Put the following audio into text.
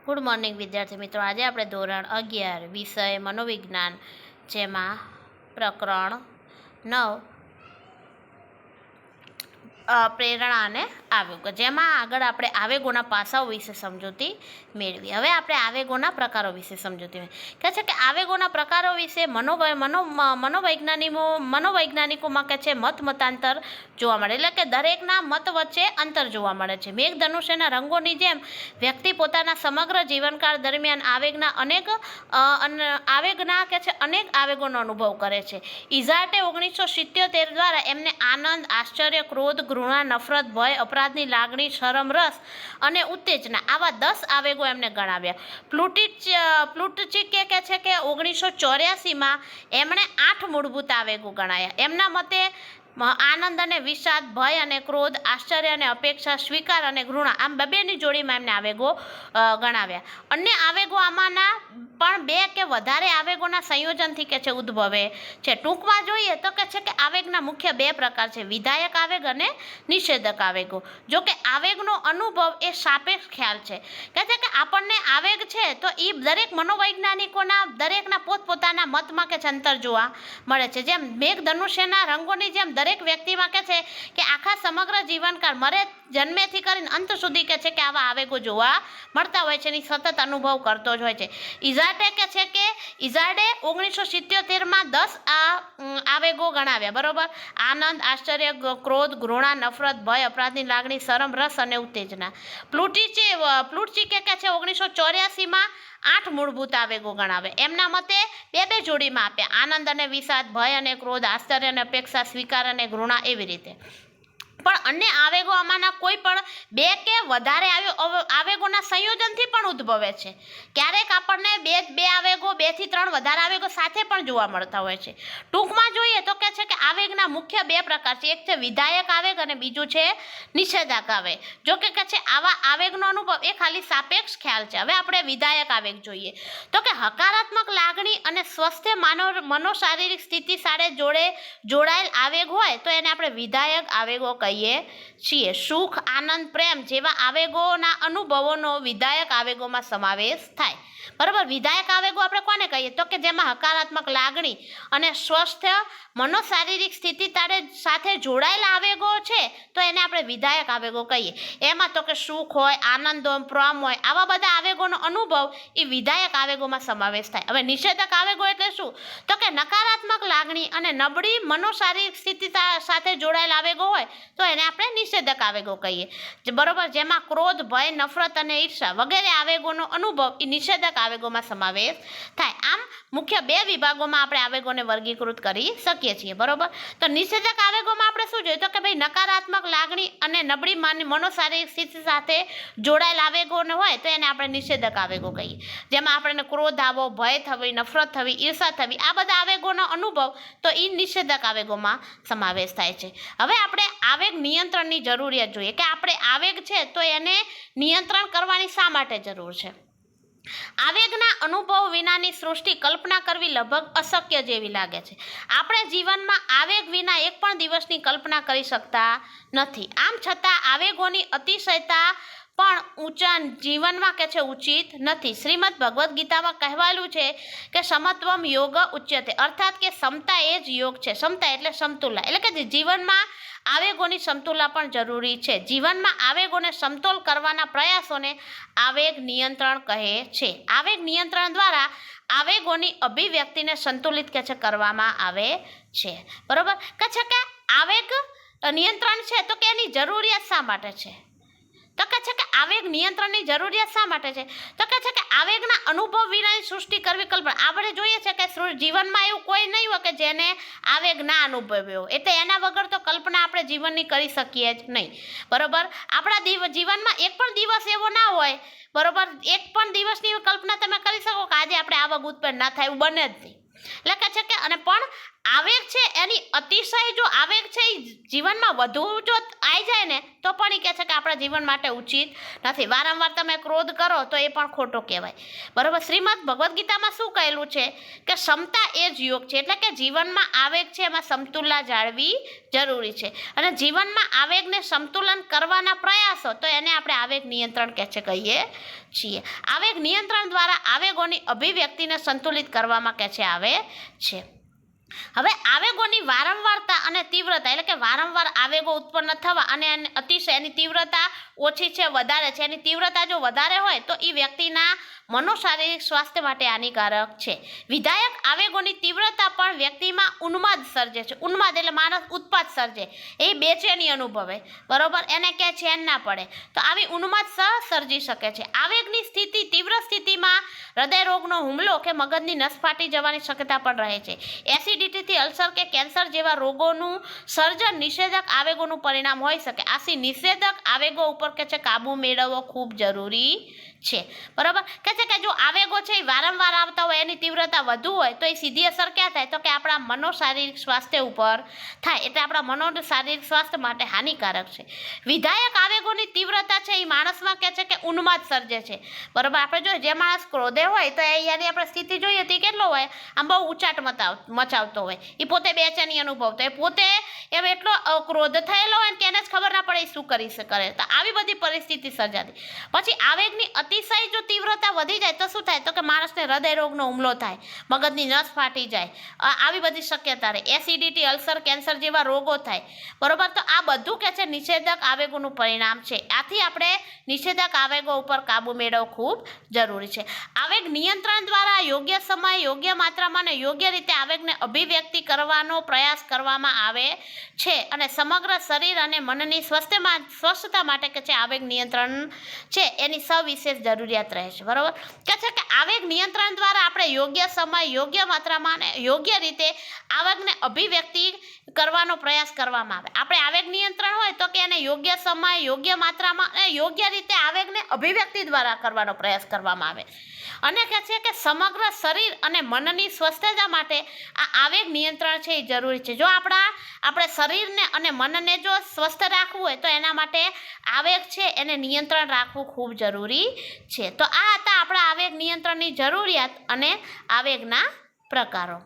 Good morning વિદ્યાર્થી મિત્રો। આજે આપણે ધોરણ 11 વિષય મનોવિજ્ઞાન જેમાં પ્રકરણ 9 પ્રેરણા અને આવેગો, જેમાં આગળ આપણે આવેગોના પાસાઓ વિશે સમજૂતી મેળવી। હવે આપણે આવેગોના પ્રકારો વિશે સમજૂતી કહે છે કે આવેગોના પ્રકારો વિશે મનોવૈજ્ઞાનિકોમાં કહે છે મતાંતર જોવા મળે, એટલે કે દરેકના મત વચ્ચે અંતર જોવા મળે છે। મેઘધનુષ્યના રંગોની જેમ વ્યક્તિ પોતાના સમગ્ર જીવનકાળ દરમિયાન આવેગના કે છે અનેક આવેગોનો અનુભવ કરે છે। ઇઝાર્ટે 1977 દ્વારા એમને આનંદ, આશ્ચર્ય, ક્રોધ, ઘૃણા, નફરત, ભય, અપરાધની લાગણી, શરમ, રસ અને ઉત્તેજના આવા 10 આવેગો એમને ગણાવ્યા। પ્લુટચિકે કહે છે કે 1984માં એમણે 8 મૂળભૂત આવેગો ગણાયા। એમના મતે આનંદ અને વિષાદ, ભય અને ક્રોધ, આશ્ચર્ય અને અપેક્ષા, સ્વીકાર અને ઘૃણા આમ બેની જોડીમાં એમને આવેગો ગણાવ્યા। અન્ય આવેગો આમાંના પણ 2 કે વધારે આવેગોના સંયોજનથી કે છે ઉદ્ભવે છે। ટૂંકમાં જોઈએ તો કે છે કે આવેગના મુખ્ય 2 પ્રકાર છે, વિધાયક આવેગ અને નિષેધક આવેગો। જો કે આવેગનો અનુભવ એ સાપેક્ષ ખ્યાલ છે, કહે છે કે આપણને આવેગ છે તો એ દરેક મનોવૈજ્ઞાનિકોના દરેકના પોતપોતાના મતમાં કે છે અંતર જોવા મળે છે। જેમ મેઘધનુષ્યના રંગોની જેમ દરેક વ્યક્તિમાં કે છે કે આખા સમગ્ર જીવનકાળ જન્મેથી કરીને અંત સુધી કે છે કે આવા આવેગો જોવા મળતા હોય છે, એની સતત અનુભવ કરતો જ હોય છે। ઇઝાર્ડે કે છે કે ઇઝાર્ડે 1977માં 10 આવેગો ગણાવ્યા, બરોબર। આનંદ, આશ્ચર્ય, ક્રોધ, ઘૃણા, નફરત, ભય, અપરાધની લાગણી, શરમ, રસ અને ઉત્તેજના। પ્લુટચિકે કે છે 1984માં 8 મૂળભૂત આવેગો ગણાવે। એમના મતે 2 જોડીમાં આપ્યા, આનંદ અને વિષાદ, ભય અને ક્રોધ, આશ્ચર્ય અને અપેક્ષા, સ્વીકાર અને ઘૃણા એવી રીતે। પણ અન્ય આવેગો આમાંના કોઈ પણ 2 કે વધારે આવેગોના સંયોજનથી પણ ઉદ્ભવે છે। ક્યારેક આપણને બે આવેગો 2 થી 3 વધારે આવેગો સાથે પણ જોવા મળતા હોય છે। ટૂંકમાં જોઈએ તો કે છે કે આવેગના મુખ્ય 2 પ્રકાર છે, એક છે વિધાયક આવેગ અને બીજું છે નિષેધક આવેગ। જો કે છે આવા આવેગનો અનુભવ એ ખાલી સાપેક્ષ ખ્યાલ છે। હવે આપણે વિધાયક આવેગ જોઈએ તો કે હકારાત્મક લાગણી અને સ્વસ્થ મનોશારીરિક સ્થિતિ સાથે જોડાયેલ આવેગ હોય તો એને આપણે વિધાયક આવેગો કહીએ છીએ। સુખ, આનંદ, પ્રેમ જેવા આવેગોના અનુભવોનો વિધાયક આવેગોમાં સમાવેશ થાય, બરાબર। વિધાયક આવેગો આપણે કોને કહીએ તો કે જેમાં હકારાત્મક લાગણી અને સ્વસ્થ મનોશારીરિક સ્થિતિ સાથે જોડાયેલા આવેગો છે તો એને આપણે વિધાયક આવેગો કહીએ। એમાં તો કે સુખ હોય, આનંદ હોય, પ્રેમ હોય આવા બધા આવેગોનો અનુભવ એ વિધાયક આવેગોમાં સમાવેશ થાય। હવે નિષેધક આવેગો એટલે શું તો કે નકારાત્મક લાગણી અને નબળી મનોશારીરિક સ્થિતિ સાથે જોડાયેલા આવેગો હોય તો એને આપણે નિષેધક આવેગો કહીએ, બરોબર। જેમાં ક્રોધ, ભય, નફરત અને ઈર્ષા વગેરે આવેગોનો અનુભવ એ નિષેધક આવેગોમાં સમાવેશ થાય। આમ મુખ્ય 2 વિભાગોમાં આપણે આવેગોને વર્ગીકૃત કરી શકીએ છીએ, બરોબર। તો નિષેધક આવેગોમાં આપણે શું જોઈએ તો કે ભાઈ નકારાત્મક લાગણી અને નબળી મનોશારીરિક સ્થિતિ સાથે જોડાયેલા આવેગોને હોય તો એને આપણે નિષેધક આવેગો કહીએ। જેમાં આપણને ક્રોધ આવો, ભય થવી, નફરત થવી, ઈર્ષા થવી આ બધા આવેગોનો અનુભવ તો એ નિષેધક આવેગોમાં સમાવેશ થાય છે। હવે આપણે આવેગ નિયંત્રણની જરૂરિયાત જોઈએ કે આપણે આવેગ છે તો એને નિયંત્રણ કરવાની શા માટે જરૂર છે। આવેગના અનુભવ વિનાની સૃષ્ટિ કલ્પના કરવી લગભગ અશક્ય જેવી લાગે છે। આપણે જીવનમાં આવેગ વિના એક પણ દિવસની કલ્પના કરી શકતા નથી, આમ છતાં આવેગોની અતિશયતા પણ જીવનમાં કે છે ઉચિત નથી। શ્રીમદ ભગવદ્ ગીતામાં કહેવાયેલું છે કે સમત્વમ યોગ ઉચ્યતે, અર્થાત કે સમતા એ જ યોગ છે। સમતા એટલે સમતુલા, એટલે કે જીવનમાં આવેગોની સમતુલા પણ જરૂરી છે। જીવનમાં આવેગોને સમતોલ કરવાના પ્રયાસોને આવેગ નિયંત્રણ કહે છે। આવેગ નિયંત્રણ દ્વારા આવેગોની અભિવ્યક્તિને સંતુલિત કે છે કરવામાં આવે છે, બરોબર। કે છે કે આવેગ નિયંત્રણ છે તો કે એની જરૂરિયાત શા માટે છે તો કે છે કે આવેગ નિયંત્રણની જરૂરિયાત શા માટે છે તો કે છે કે આવેગના અનુભવ વિનાની સૃષ્ટિ કરવી કલ્પના। આપણે જોઈએ છે કે જીવનમાં એવું કોઈ નહીં હોય કે જેને આવેગ ના અનુભવ્યો, એટલે એના વગર તો કલ્પના આપણે જીવનની કરી શકીએ જ નહીં, બરોબર। આપણા જીવનમાં એક પણ દિવસ એવો ના હોય, બરોબર, એક પણ દિવસની કલ્પના તમે કરી શકો કે આજે આપણે આવેગ ઉત્પન્ન ના થાય, એવું બને જ નહીં। એટલે કે છે કે અને પણ આવેગ છે એની અતિશય જો આવેગ છે એ જીવનમાં વધુ જો આવી જાય ને તો પણ એ કહે છે કે આપણા જીવન માટે ઉચિત નથી. વારંવાર તમે ક્રોધ કરો તો એ પણ ખોટો કહેવાય. બરાબર. શ્રીમદ ભગવદ્ ગીતામાં શું કહેલું છે કે ક્ષમતા એ જ યોગ છે, એટલે કે જીવનમાં આવેગ છે એમાં સમતુલા જાળવી જરૂરી છે. અને જીવનમાં આવેગને સંતુલન કરવાના પ્રયાસો તો એને આપણે આવેગ નિયંત્રણ કહીએ છીએ. આવેગ નિયંત્રણ દ્વારા આવેગોની અભિવ્યક્તિને સંતુલિત કરવામાં આવે છે. હવે આવેગોની વારંવારતા અને તીવ્રતા, એટલે કે વારંવાર આવેગો ઉત્પન્ન થવા અને અતિશય એની તીવ્રતા ઓછી છે વધારે છે, એની તીવ્રતા જો વધારે હોય તો એ વ્યક્તિના મનોશારીરિક સ્વાસ્થ્ય માટે હાનિકારક છે. વિધાયક આવેગોની તીવ્રતા પણ વ્યક્તિમાં ઉન્માદ સર્જે છે. ઉન્માદ એટલે માણસ ઉત્પાદ સર્જે, એ બેચેની અનુભવે, બરોબર, એને ક્યાંય ચેન ના પડે, તો આવી ઉન્માદ સર્જી શકે છે. આવેગની સ્થિતિ તીવ્ર સ્થિતિમાં હૃદય રોગનો હુમલો કે મગજની નસ ફાટી જવાની શક્યતા પણ રહે છે. એસિડિટીથી અલ્સર કે કેન્સર જેવા રોગોનું સર્જન નિષેધક આવેગોનું પરિણામ હોઈ શકે. આથી નિષેધક આવેગો ઉપર કાબુ મેળવવો ખૂબ જરૂરી છે. બરાબર. કે છે કે જો આવેગો છે એ વારંવાર આવતા હોય, એની તીવ્રતા વધુ હોય તો એ સીધી અસર ક્યાં થાય તો કે આપણા મનોશારીરિક સ્વાસ્થ્ય ઉપર થાય, એટલે આપણા મનોશારીરિક સ્વાસ્થ્ય માટે હાનિકારક છે. વિધાયક આવેગોની તીવ્રતા છે એ માણસમાં કે ઉન્માદ સર્જે છે. બરાબર. આપણે જોઈએ જે માણસ ક્રોધે હોય તો એની આપણે સ્થિતિ જોઈએ તો કેટલો હોય, આમ બહુ ઉચાટ મચાવતો હોય, એ પોતે બેચેની અનુભવતો, એ પોતે એમ એટલો ક્રોધ થયેલો હોય કે એને જ ખબર ના પડે શું કરે. તો આવી બધી પરિસ્થિતિ સર્જાતી. પછી આવેગની અતિશય જો તીવ્રતા વધી જાય તો શું થાય તો કે માણસને હૃદય રોગનો હુમલો થાય, મગજની નસ ફાટી જાય, આવી બધી શક્યતા રહે. એસિડિટી, અલ્સર, કેન્સર જેવા રોગો થાય. બરોબર. તો આ બધું છે નિષેધક આવેગોનું પરિણામ છે. આથી આપણે નિષેધક આવેગો ઉપર કાબુ મેળવવો ખૂબ જરૂરી છે. આવેગ નિયંત્રણ દ્વારા યોગ્ય સમય, યોગ્ય માત્રામાં અને યોગ્ય રીતે આવેગને અભિવ્યક્તિ કરવાનો પ્રયાસ કરવામાં આવે છે. અને સમગ્ર શરીર અને મનની સ્વસ્થતા માટે આવેગ નિયંત્રણ છે એની સવિશેષ જરૂરિયાત રહે છે. બરાબર. કે છે કે આવેગ નિયંત્રણ દ્વારા આપણે યોગ્ય સમય, યોગ્ય માત્રામાં અને યોગ્ય રીતે આવેગને અભિવ્યક્તિ કરવાનો પ્રયાસ કરવામાં આવે. આપણે આવેગ નિયંત્રણ હોય તો કે એને યોગ્ય સમય, યોગ્ય માત્રામાં અને યોગ્ય રીતે આવેગને અભિવ્યક્તિ દ્વારા કરવાનો પ્રયાસ કરવામાં આવે. અને કહે છે કે સમગ્ર શરીર અને મનની સ્વસ્થતા માટે આ આવેગ નિયંત્રણ છે એ જરૂરી છે. જો આપણે શરીરને અને મનને જો સ્વસ્થ રાખવું હોય તો એના માટે આવેગ છે એને નિયંત્રણ રાખવું ખૂબ જરૂરી છે. તો આ હતા આપણા આવેગ નિયંત્રણની જરૂરિયાત અને આવેગના પ્રકારો.